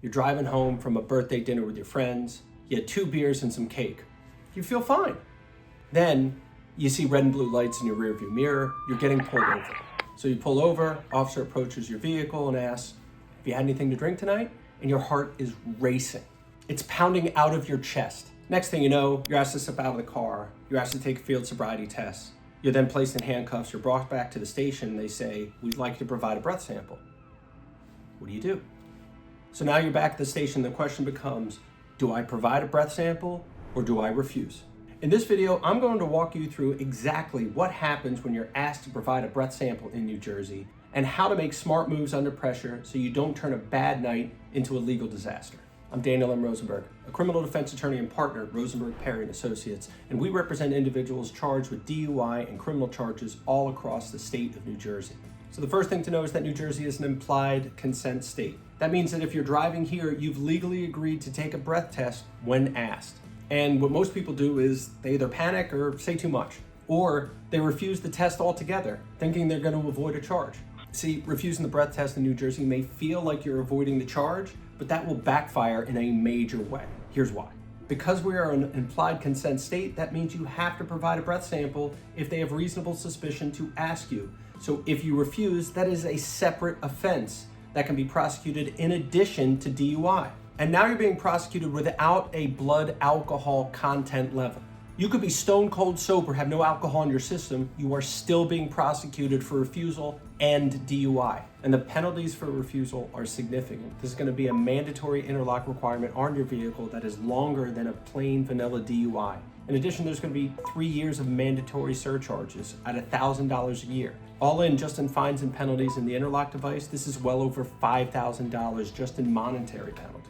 You're driving home from a birthday dinner with your friends. You had 2 beers and some cake. You feel fine. Then you see red and blue lights in your rearview mirror. You're getting pulled over. So you pull over, officer approaches your vehicle and asks, have you had anything to drink tonight? And your heart is racing. It's pounding out of your chest. Next thing you know, you're asked to step out of the car. You're asked to take a field sobriety test. You're then placed in handcuffs. You're brought back to the station. They say, we'd like you to provide a breath sample. What do you do? So now you're back at the station. The question becomes, do I provide a breath sample or do I refuse? In this video, I'm going to walk you through exactly what happens when you're asked to provide a breath sample in New Jersey and how to make smart moves under pressure so you don't turn a bad night into a legal disaster. I'm Daniel M. Rosenberg, a criminal defense attorney and partner at Rosenberg, Perry & Associates, and we represent individuals charged with DUI and criminal charges all across the state of New Jersey. So the first thing to know is that New Jersey is an implied consent state. That means that if you're driving here, you've legally agreed to take a breath test when asked. And what most people do is they either panic or say too much, or they refuse the test altogether, thinking they're going to avoid a charge. See, refusing the breath test in New Jersey may feel like you're avoiding the charge, but that will backfire in a major way. Here's why. Because we are an implied consent state, that means you have to provide a breath sample if they have reasonable suspicion to ask you. So if you refuse, that is a separate offense that can be prosecuted in addition to DUI. And now you're being prosecuted without a blood alcohol content level. You could be stone cold sober, have no alcohol in your system. You are still being prosecuted for refusal and DUI. And the penalties for refusal are significant. This is going to be a mandatory interlock requirement on your vehicle that is longer than a plain vanilla DUI. In addition, there's going to be 3 years of mandatory surcharges at $1,000 a year. All in, just in fines and penalties in the interlock device, this is well over $5,000 just in monetary penalties.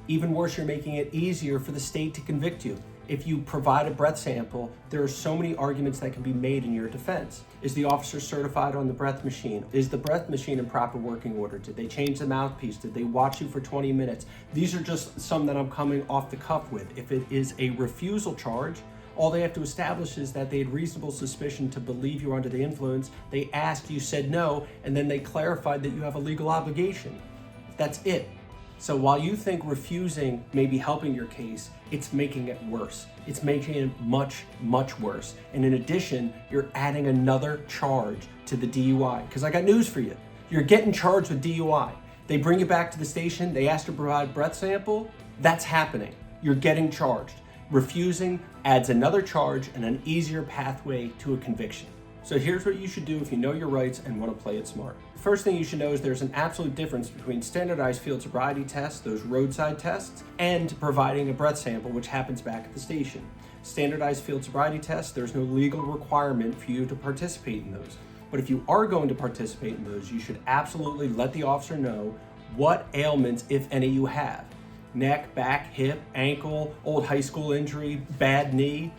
Even worse, you're making it easier for the state to convict you. If you provide a breath sample, there are so many arguments that can be made in your defense. Is the officer certified on the breath machine? Is the breath machine in proper working order? Did they change the mouthpiece? Did they watch you for 20 minutes? These are just some that I'm coming off the cuff with. If it is a refusal charge, all they have to establish is that they had reasonable suspicion to believe you're under the influence. They asked, you said no, and then they clarified that you have a legal obligation. That's it. So while you think refusing may be helping your case, it's making it worse. It's making it much, much worse. And in addition, you're adding another charge to the DUI. Because I got news for you. You're getting charged with DUI. They bring you back to the station, they ask to provide a breath sample. That's happening. You're getting charged. Refusing adds another charge and an easier pathway to a conviction. So here's what you should do if you know your rights and want to play it smart. The first thing you should know is there's an absolute difference between standardized field sobriety tests, those roadside tests, and providing a breath sample, which happens back at the station. Standardized field sobriety tests, there's no legal requirement for you to participate in those. But if you are going to participate in those, you should absolutely let the officer know what ailments, if any, you have. Neck, back, hip, ankle, old high school injury, bad knee.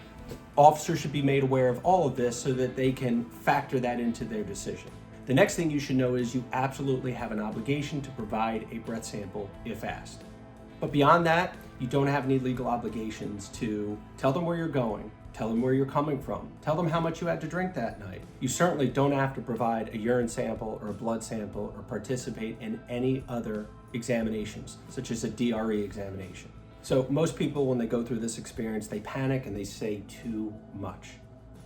Officers should be made aware of all of this so that they can factor that into their decision. The next thing you should know is you absolutely have an obligation to provide a breath sample if asked. But beyond that, you don't have any legal obligations to tell them where you're going, tell them where you're coming from, tell them how much you had to drink that night. You certainly don't have to provide a urine sample or a blood sample or participate in any other examinations, such as a DRE examination. So most people, when they go through this experience, they panic and they say too much.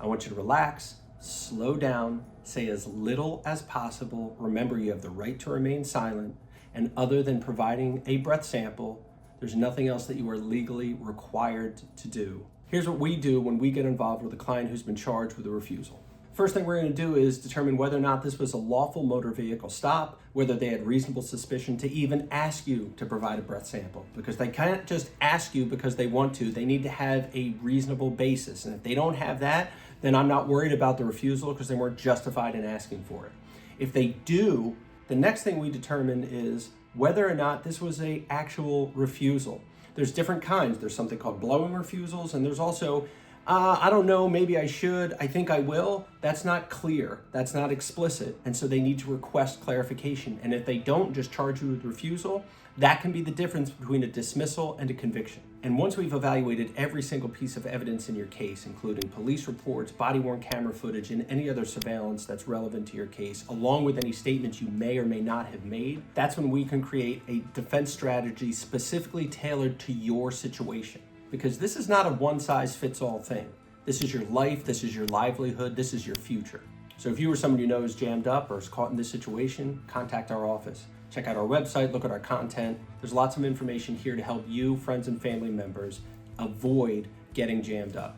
I want you to relax, slow down, say as little as possible. Remember, you have the right to remain silent. And other than providing a breath sample, there's nothing else that you are legally required to do. Here's what we do when we get involved with a client who's been charged with a refusal. First thing we're going to do is determine whether or not this was a lawful motor vehicle stop, whether they had reasonable suspicion to even ask you to provide a breath sample, because they can't just ask you because they want to. They need to have a reasonable basis. And if they don't have that, then I'm not worried about the refusal because they weren't justified in asking for it. If they do, the next thing we determine is whether or not this was an actual refusal. There's different kinds. There's something called blowing refusals, and there's also I don't know, maybe I should, I think I will. That's not clear, that's not explicit, and so they need to request clarification. And if they don't just charge you with refusal, That can be the difference between a dismissal and a conviction. And once we've evaluated every single piece of evidence in your case, including police reports, body-worn camera footage, and any other surveillance that's relevant to your case, along with any statements you may or may not have made, that's when we can create a defense strategy specifically tailored to your situation. Because this is not a one-size-fits-all thing. This is your life, this is your livelihood, this is your future. So if you or somebody you know is jammed up or is caught in this situation, contact our office. Check out our website, look at our content. There's lots of information here to help you, friends, and family members avoid getting jammed up.